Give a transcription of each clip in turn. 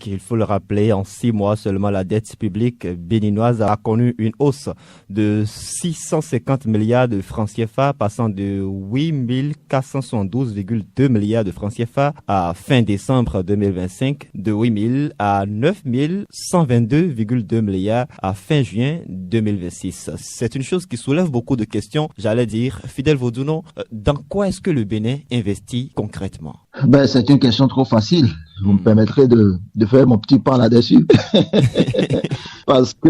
publique. Il faut le rappeler, en 6 mois seulement, la dette publique béninoise a connu une hausse de 650 milliards de francs CFA, passant de 8 472,2 milliards de francs CFA à fin décembre 2025, de 8 000 à 9 122,2 milliards à fin juin 2026. C'est une chose qui soulève beaucoup de questions. J'allais dire, Fidèle Vodounon, dans quoi est-ce que le Bénin investit concrètement? C'est une question trop facile. Vous me permettrez de faire mon petit pas là-dessus. Parce que,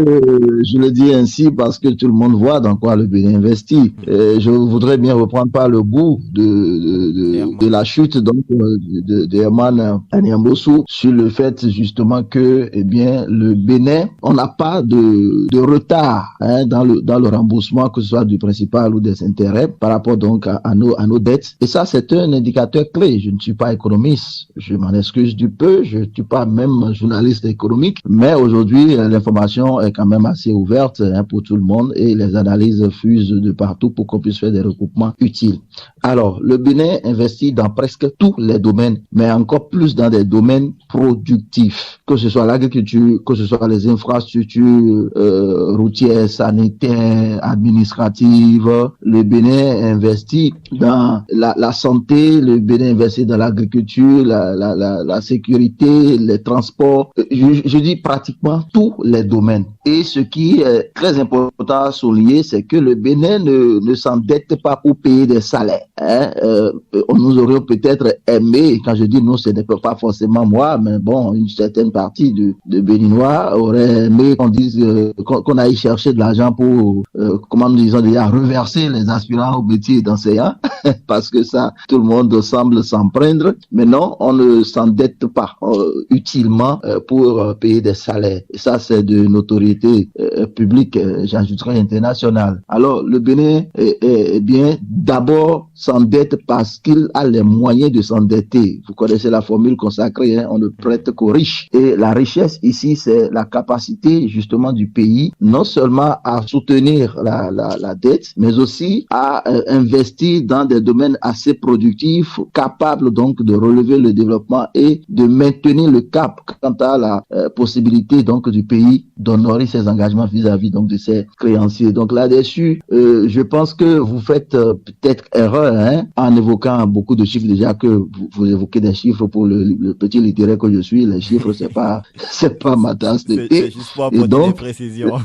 je le dis ainsi, parce que tout le monde voit dans quoi le Bénin investit. Je voudrais bien reprendre par le bout de la chute donc de Herman Anyambosu sur le fait justement que, eh bien, le Bénin, on n'a pas de retard dans le remboursement, que ce soit du principal ou des intérêts, par rapport donc à nos dettes. Et ça, c'est un indicateur clé. Je ne suis pas économiste, je m'en excuse du peu, je ne suis pas même journaliste économique, mais aujourd'hui, l'information est quand même assez ouverte pour tout le monde et les analyses fusent de partout pour qu'on puisse faire des recoupements utiles. Alors, le Bénin investit dans presque tous les domaines, mais encore plus dans des domaines productifs, que ce soit l'agriculture, que ce soit les infrastructures routières, sanitaires, administratives. Le Bénin investit dans la santé, le Bénin investit dans l'agriculture, la sécurité, les transports. Je dis pratiquement tous les domaines. Et ce qui est très important à souligner, c'est que le Bénin ne s'endette pas pour payer des salaires. Nous aurions peut-être aimé, quand je dis nous, ce n'est pas forcément moi, mais bon, une certaine partie de Béninois aurait aimé qu'on dise qu'on aille chercher de l'argent pour, comment nous disons déjà, reverser les aspirants au métier d'enseignant, parce que ça, tout le monde semble s'en prendre. Mais non, on ne s'endette pas utilement pour payer des salaires. Et ça, c'est de notoriété publique, j'ajouterais internationale. Alors, le Bénin, bien, d'abord s'endette parce qu'il a les moyens de s'endetter. Vous connaissez la formule consacrée, on ne prête qu'aux riches. Et la richesse ici, c'est la capacité justement du pays, non seulement à soutenir la dette, mais aussi à investir dans des domaines assez productifs, capables donc de relever le développement et de maintenir le cap quant à la possibilité donc du pays d'honorer ses engagements vis-à-vis donc de ses créanciers. Donc là-dessus, je pense que vous faites peut-être erreur en évoquant beaucoup de chiffres. Déjà que vous évoquez des chiffres pour le petit littéraire que je suis. Les chiffres, c'est pas ma tasse de thé. C'est juste pour apporter des précisions.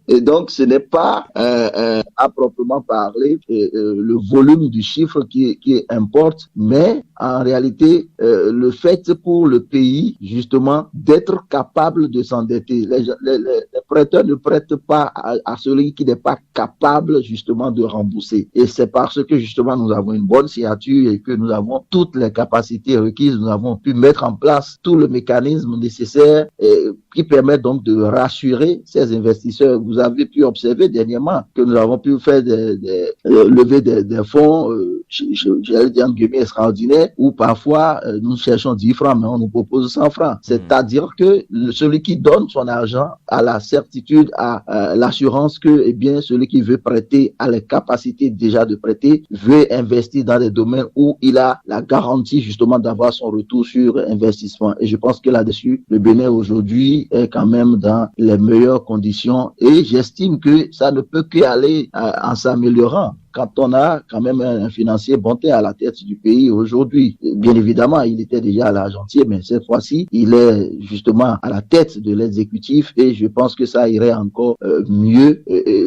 Et donc, ce n'est pas à proprement parler le volume du chiffre qui importe, mais en réalité, le fait pour le pays, justement, d'être capable de s'endetter. Les prêteurs ne prêtent pas à celui qui n'est pas capable, justement, de rembourser. Et c'est parce que, justement, nous avons une bonne signature et que nous avons toutes les capacités requises, nous avons pu mettre en place tout le mécanisme nécessaire qui permet donc de rassurer ces investisseurs. Vous avez pu observer dernièrement que nous avons pu faire lever des fonds, j'allais dire en guillemets extraordinaires, où parfois nous cherchons 10 francs, mais on nous propose 100 francs. C'est-à-dire que celui qui donne son argent a la certitude, a l'assurance que, eh bien, celui qui veut prêter a les capacités déjà de prêter, veut investir dans des domaines où il a la garantie justement d'avoir son retour sur investissement. Et je pense que là-dessus, le Bénin aujourd'hui est quand même dans les meilleures conditions et j'estime que ça ne peut qu'aller en s'améliorant. Quand on a quand même un financier bonté à la tête du pays aujourd'hui. Bien évidemment, il était déjà à l'Argentier, mais cette fois-ci, il est justement à la tête de l'exécutif et je pense que ça irait encore mieux,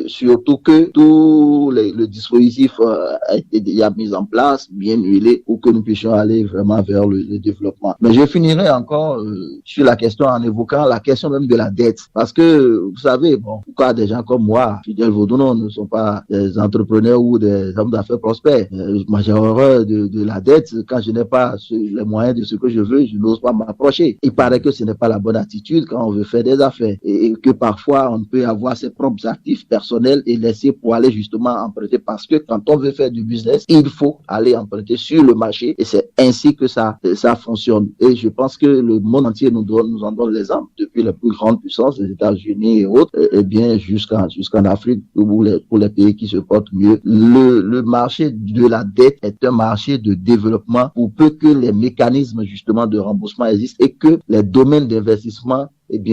surtout que tout le dispositif a été déjà mis en place, bien huilé, pour que nous puissions aller vraiment vers le développement. Mais je finirai encore sur la question en évoquant la question même de la dette. Parce que, vous savez, bon, pourquoi des gens comme moi, Fidèle Vodounon, ne sont pas des entrepreneurs ou des hommes d'affaires prospères. Moi, j'ai horreur de la dette. Quand je n'ai pas les moyens de ce que je veux, je n'ose pas m'approcher. Il paraît que ce n'est pas la bonne attitude quand on veut faire des affaires et que parfois on peut avoir ses propres actifs personnels et laisser pour aller justement emprunter parce que quand on veut faire du business, il faut aller emprunter sur le marché et c'est ainsi que ça fonctionne. Et je pense que le monde entier nous en donne l'exemple depuis les plus grandes puissances, les États-Unis et autres, et bien jusqu'en Afrique pour les pays qui se portent mieux. le marché de la dette est un marché de développement pour peu que les mécanismes justement de remboursement existent et que les domaines d'investissement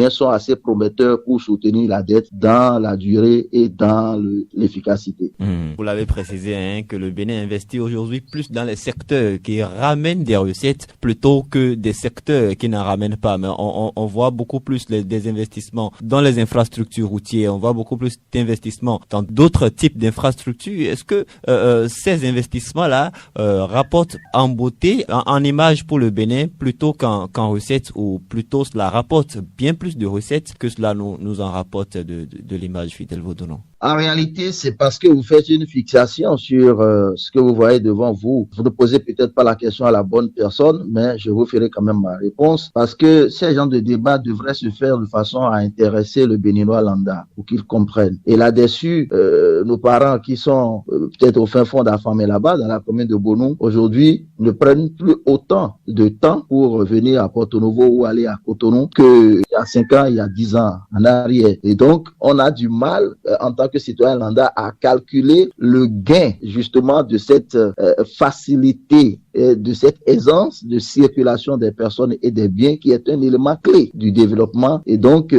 sont assez prometteurs pour soutenir la dette dans la durée et dans l'efficacité. Vous l'avez précisé, que le Bénin investit aujourd'hui plus dans les secteurs qui ramènent des recettes plutôt que des secteurs qui n'en ramènent pas. Mais on voit beaucoup plus des investissements dans les infrastructures routières, on voit beaucoup plus d'investissements dans d'autres types d'infrastructures. Est-ce que ces investissements-là rapportent en beauté, en image pour le Bénin plutôt qu'en recettes, ou plutôt cela rapporte bien plus de recettes que cela nous en rapporte de l'image, Fidèle Vodounon? En réalité, c'est parce que vous faites une fixation sur ce que vous voyez devant vous. Vous ne posez peut-être pas la question à la bonne personne, mais je vous ferai quand même ma réponse, parce que ces genres de débats devraient se faire de façon à intéresser le Béninois lambda, pour qu'il comprenne. Et là-dessus, nos parents qui sont peut-être au fin fond d'Afamé là-bas, dans la commune de Bonou, aujourd'hui, ne prennent plus autant de temps pour venir à Porto Novo ou aller à Cotonou qu'il y a 5 ans, il y a 10 ans en arrière. Et donc, on a du mal, en tant que citoyen lambda, à calculer le gain justement de cette facilité, de cette aisance de circulation des personnes et des biens, qui est un élément clé du développement. Et donc,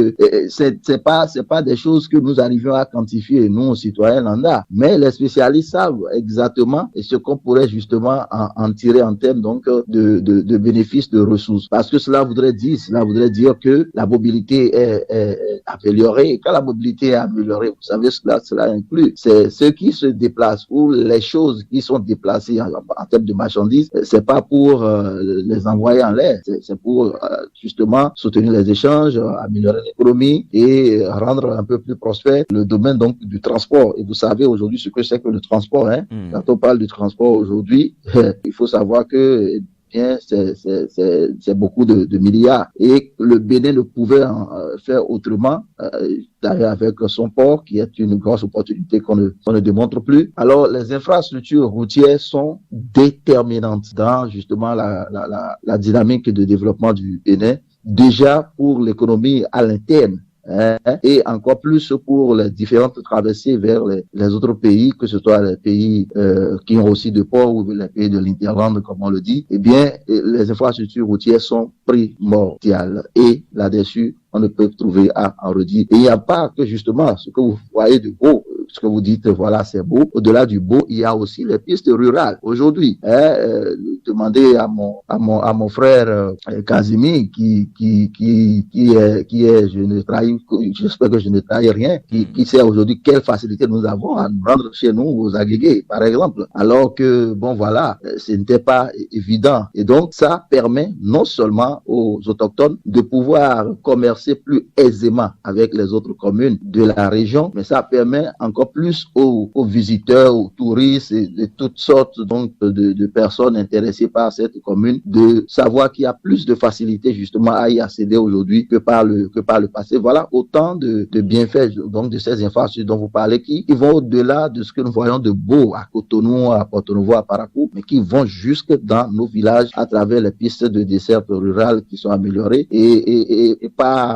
c'est pas des choses que nous arrivons à quantifier, nous, citoyens lambda, mais les spécialistes savent exactement ce qu'on pourrait justement en tirer en termes donc de bénéfices, de ressources. Parce que cela voudrait dire que la mobilité est améliorée. Et quand la mobilité est améliorée, vous savez, cela inclut, c'est ceux qui se déplacent ou les choses qui sont déplacées en termes de marchandises, c'est pas pour les envoyer en l'air, c'est pour justement soutenir les échanges, améliorer l'économie et rendre un peu plus prospère le domaine donc du transport. Et vous savez aujourd'hui ce que c'est que le transport, Quand on parle du transport aujourd'hui, il faut savoir que c'est beaucoup de milliards, et le Bénin ne pouvait faire autrement, d'ailleurs avec son port qui est une grosse opportunité qu'on ne démontre plus. Alors les infrastructures routières sont déterminantes dans justement la dynamique de développement du Bénin, déjà pour l'économie à l'interne, et encore plus pour les différentes traversées vers les autres pays, que ce soit les pays qui ont aussi de ports ou les pays de l'Interland, comme on le dit. Les infrastructures routières sont primordiales, et là-dessus, on ne peut trouver à en redire. Et il n'y a pas que justement ce que vous voyez de beau, ce que vous dites, voilà, c'est beau. Au-delà du beau, il y a aussi les pistes rurales. Aujourd'hui, demandez à mon frère Casimir, qui est, j'espère que je ne trahis rien, qui sait aujourd'hui quelle facilité nous avons à nous rendre chez nous aux Aguégués, par exemple. Alors que, bon, voilà, ce n'était pas évident. Et donc, ça permet non seulement aux autochtones de pouvoir commercer plus aisément avec les autres communes de la région, mais ça permet encore plus aux visiteurs, aux touristes et de toutes sortes donc de personnes intéressées par cette commune de savoir qu'il y a plus de facilité justement à y accéder aujourd'hui que par le passé. Voilà autant de bienfaits donc de ces infrastructures dont vous parlez, qui vont au-delà de ce que nous voyons de beau à Cotonou, à Porto Novo, à Parakou, mais qui vont jusque dans nos villages à travers les pistes de dessert rurales qui sont améliorées et pas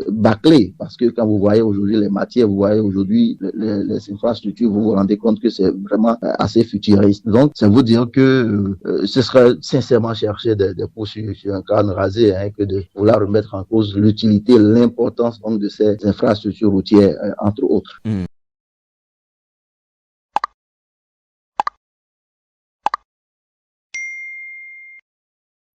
bâclées, parce que quand vous voyez aujourd'hui les matières, vous voyez aujourd'hui les infrastructures, vous vous rendez compte que c'est vraiment assez futuriste. Donc, ça veut dire que ce serait sincèrement chercher des poux sur un crâne rasé, que de vouloir remettre en cause l'utilité, l'importance donc de ces infrastructures routières, entre autres.